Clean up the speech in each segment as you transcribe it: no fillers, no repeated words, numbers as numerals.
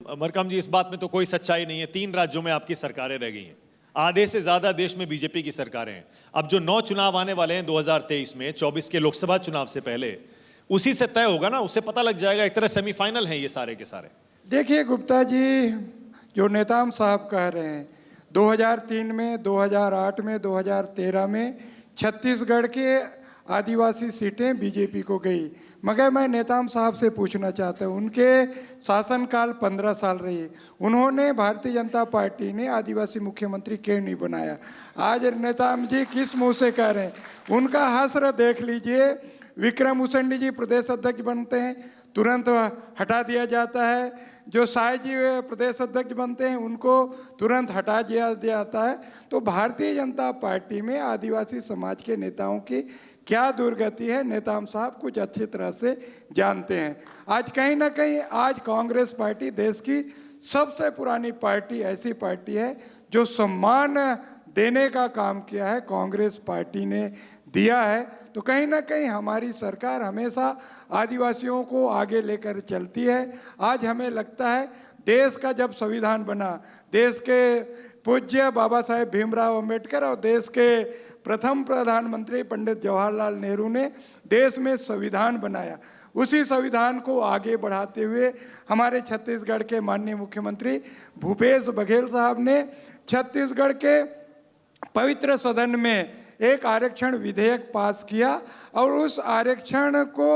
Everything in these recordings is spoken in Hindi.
मरकम जी, इस बात में तो कोई सच्चाई नहीं है। 3 राज्यों में आपकी सरकारें रह गई हैं, आधे से ज्यादा देश में बीजेपी की सरकारें हैं। अब जो 9 चुनाव आने वाले हैं 2023 में, 24 के लोकसभा चुनाव से पहले, उसी से तय होगा ना, उससे पता लग जाएगा। एक तरह सेमीफाइनल है ये सारे के सारे। देखिए गुप्ता जी, जो नेताम साहब कह रहे हैं 2003 में, 2008 में, 2013 में छत्तीसगढ़ के आदिवासी सीटें बीजेपी को गई। मगर मैं नेताम साहब से पूछना चाहता हूँ, उनके शासनकाल 15 साल रही, उन्होंने भारतीय जनता पार्टी ने आदिवासी मुख्यमंत्री क्यों नहीं बनाया? आज नेताम जी किस मुंह से कह रहे हैं? उनका हश्र देख लीजिए। विक्रम उसेंडी जी प्रदेश अध्यक्ष बनते हैं, तुरंत हटा दिया जाता है। जो साय जी प्रदेश अध्यक्ष बनते हैं, उनको तुरंत हटा दिया जाता है। तो भारतीय जनता पार्टी में आदिवासी समाज के नेताओं की क्या दुर्गति है, नेताम साहब कुछ अच्छी तरह से जानते हैं। आज कहीं ना कहीं आज कांग्रेस पार्टी देश की सबसे पुरानी पार्टी, ऐसी पार्टी है जो सम्मान देने का काम किया है, कांग्रेस पार्टी ने दिया है। तो कहीं ना कहीं हमारी सरकार हमेशा आदिवासियों को आगे लेकर चलती है। आज हमें लगता है देश का जब संविधान बना, देश के पूज्य बाबा साहेब भीमराव अंबेडकर और देश के प्रथम प्रधानमंत्री पंडित जवाहरलाल नेहरू ने देश में संविधान बनाया। उसी संविधान को आगे बढ़ाते हुए हमारे छत्तीसगढ़ के माननीय मुख्यमंत्री भूपेश बघेल साहब ने छत्तीसगढ़ के पवित्र सदन में एक आरक्षण विधेयक पास किया और उस आरक्षण को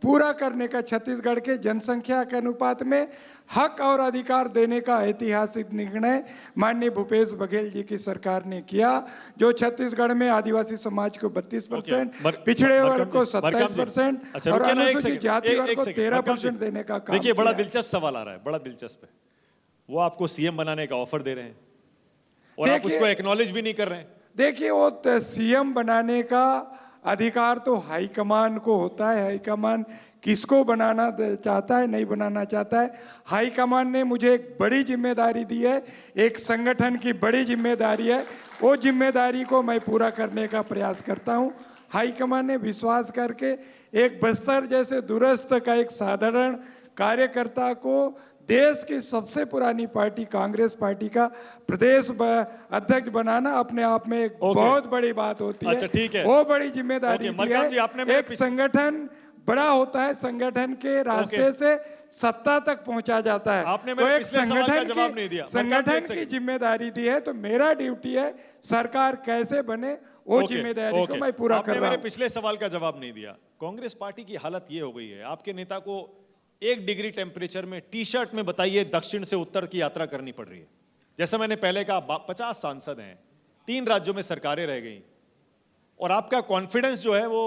पूरा करने का, छत्तीसगढ़ के जनसंख्या के अनुपात में हक और अधिकार देने का ऐतिहासिक निर्णय माननीय भूपेश बघेल जी की सरकार ने किया, जो छत्तीसगढ़ में आदिवासी समाज को 32%, पिछड़े वर्ग को 27% और अनुसूचित जाति वर्ग को 13% देने का काम। देखिए, बड़ा दिलचस्प सवाल आ रहा है, बड़ा दिलचस्प है। वो आपको सीएम बनाने का ऑफर दे रहे हैं और आप उसको एक्नॉलेज भी नहीं कर रहे हैं। देखिए, वो सीएम बनाने का अधिकार तो हाईकमान को होता है। हाईकमान किसको बनाना चाहता है, नहीं बनाना चाहता है। हाईकमान ने मुझे एक बड़ी जिम्मेदारी दी है, एक संगठन की बड़ी जिम्मेदारी है। वो जिम्मेदारी को मैं पूरा करने का प्रयास करता हूँ। हाईकमान ने विश्वास करके एक बस्तर जैसे दूरस्थ का एक साधारण कार्यकर्ता को देश की सबसे पुरानी पार्टी कांग्रेस पार्टी का प्रदेश अध्यक्ष बनाना अपने आप में एक बहुत बड़ी बात होती है। अच्छा, ठीक है। वो बड़ी जिम्मेदारी है। एक संगठन बड़ा होता है, संगठन के रास्ते से सत्ता तक पहुंचा जाता है। आपने तो एक संगठन की जिम्मेदारी दी है, तो मेरा ड्यूटी है सरकार कैसे बने वो जिम्मेदारी को मैं पूरा कर रहा हूं। मेरे पिछले सवाल का जवाब नहीं दिया। कांग्रेस पार्टी की हालत ये हो गई है, आपके नेता को 1 डिग्री टेम्परेचर में टी-शर्ट में, बताइए, दक्षिण से उत्तर की यात्रा करनी पड़ रही है। जैसा मैंने पहले कहा, 50 सांसद हैं, 3 राज्यों में सरकारें रह गई, और आपका कॉन्फिडेंस जो है वो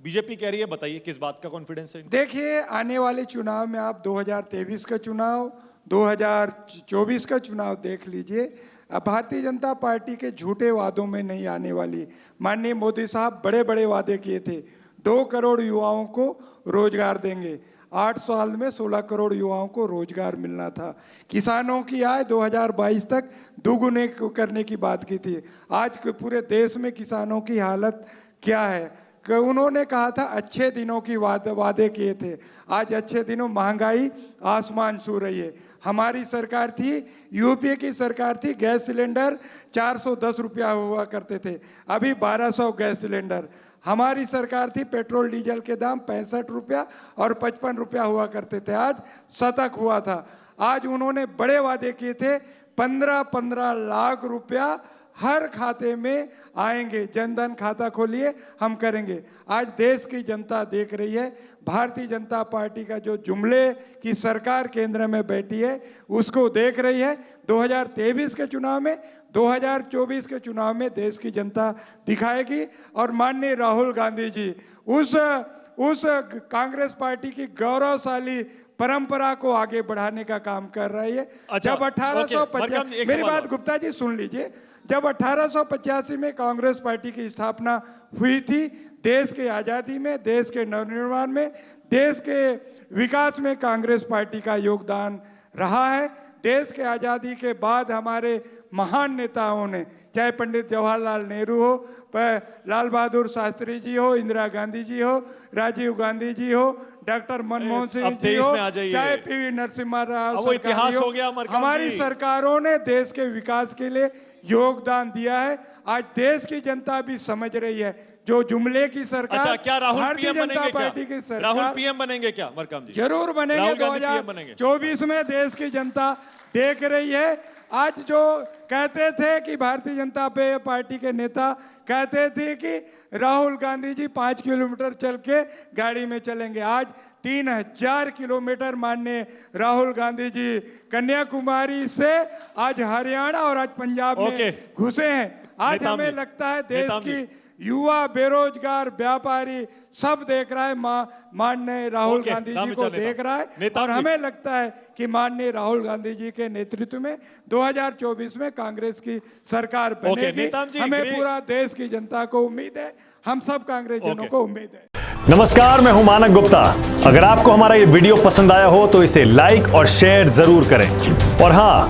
बीजेपी कह रही है। बताइए किस बात का कॉन्फिडेंस है? देखिए, आने वाले चुनाव में आप 2023 का चुनाव, 2024 का चुनाव देख लीजिए। अब भारतीय जनता पार्टी के झूठे वादों में नहीं आने वाली। माननीय मोदी साहब बड़े बड़े वादे किए थे, 2 करोड़ युवाओं को रोजगार देंगे। 8 साल में 16 करोड़ युवाओं को रोजगार मिलना था। किसानों की आय 2022 तक दोगुने करने की बात की थी। आज पूरे देश में किसानों की हालत क्या है? उन्होंने कहा था अच्छे दिनों की वादे किए थे। आज अच्छे दिनों, महंगाई आसमान छू रही है। हमारी सरकार थी, यूपीए की सरकार थी, गैस सिलेंडर 410 रुपया हुआ करते थे, अभी 1200 गैस सिलेंडर। हमारी सरकार थी, पेट्रोल डीजल के दाम 65 रुपया और 55 रुपया हुआ करते थे, आज शतक हुआ था। आज उन्होंने बड़े वादे किए थे, 15-15 लाख रुपया हर खाते में आएंगे। जनधन खाता खोलिए, हम करेंगे। आज देश की जनता देख रही है, भारतीय जनता पार्टी का जो जुमले की सरकार केंद्र में बैठी है उसको देख रही है। 2023 के चुनाव में, 2024 के चुनाव में देश की जनता दिखाएगी। और माननीय राहुल गांधी जी उस कांग्रेस पार्टी की गौरवशाली परंपरा को आगे बढ़ाने का काम कर रही है। जब 1850, मेरी बात गुप्ता जी सुन लीजिए, जब 1885 में कांग्रेस पार्टी की स्थापना हुई थी, देश के आज़ादी में, देश के नवनिर्माण में, देश के विकास में कांग्रेस पार्टी का योगदान रहा है। देश के आज़ादी के बाद हमारे महान नेताओं ने, चाहे पंडित जवाहरलाल नेहरू हो, लाल बहादुर शास्त्री जी हो, इंदिरा गांधी जी हो, राजीव गांधी जी हो, डॉक्टर मनमोहन अब सिंह जी 23 हो, में आ जाइए। चाहे पीवी नरसिम्हा राव अब वो सरकार इतिहास हो, हो गया अमरकांत हमारी जी। सरकारों ने देश के विकास के लिए योगदान दिया है। आज देश की जनता भी समझ रही है, जो जुमले की सरकार, अच्छा, क्या राहुल भारतीय पीएम जनता बनेंगे? पार्टी की क्या सरकार, राहुल पीएम बनेंगे क्या अमरकांत जी? जरूर बनेंगे। राहुल गांधी पीएम बनेंगे। 2024 में देश की जनता देख रही है। आज जो कहते थे कि भारतीय जनता पार्टी के नेता कहते थे कि राहुल गांधी जी 5 किलोमीटर चल के गाड़ी में चलेंगे, आज 3000 किलोमीटर माननीय राहुल गांधी जी कन्याकुमारी से आज हरियाणा और आज पंजाब में घुसे हैं। आज नेताम हमें जी, लगता है देश नेताम जी। की युवा, बेरोजगार, व्यापारी सब देख रहा है, माननीय राहुल गांधी जी को देख रहा है। और हमें लगता है कि माननीय राहुल गांधी जी के नेतृत्व में 2024 में कांग्रेस की सरकार बनेगी। हमें पूरा देश की जनता को उम्मीद है, हम सब कांग्रेसजनों को उम्मीद है। नमस्कार, मैं हूं मानक गुप्ता। अगर आपको हमारा ये वीडियो पसंद आया हो तो इसे लाइक और शेयर जरूर करें, और हां,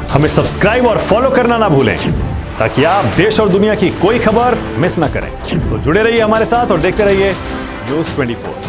हमें सब्सक्राइब और फॉलो करना ना भूलें ताकि आप देश और दुनिया की कोई खबर मिस ना करें। तो जुड़े रहिए हमारे साथ और देखते रहिए न्यूज़ 24।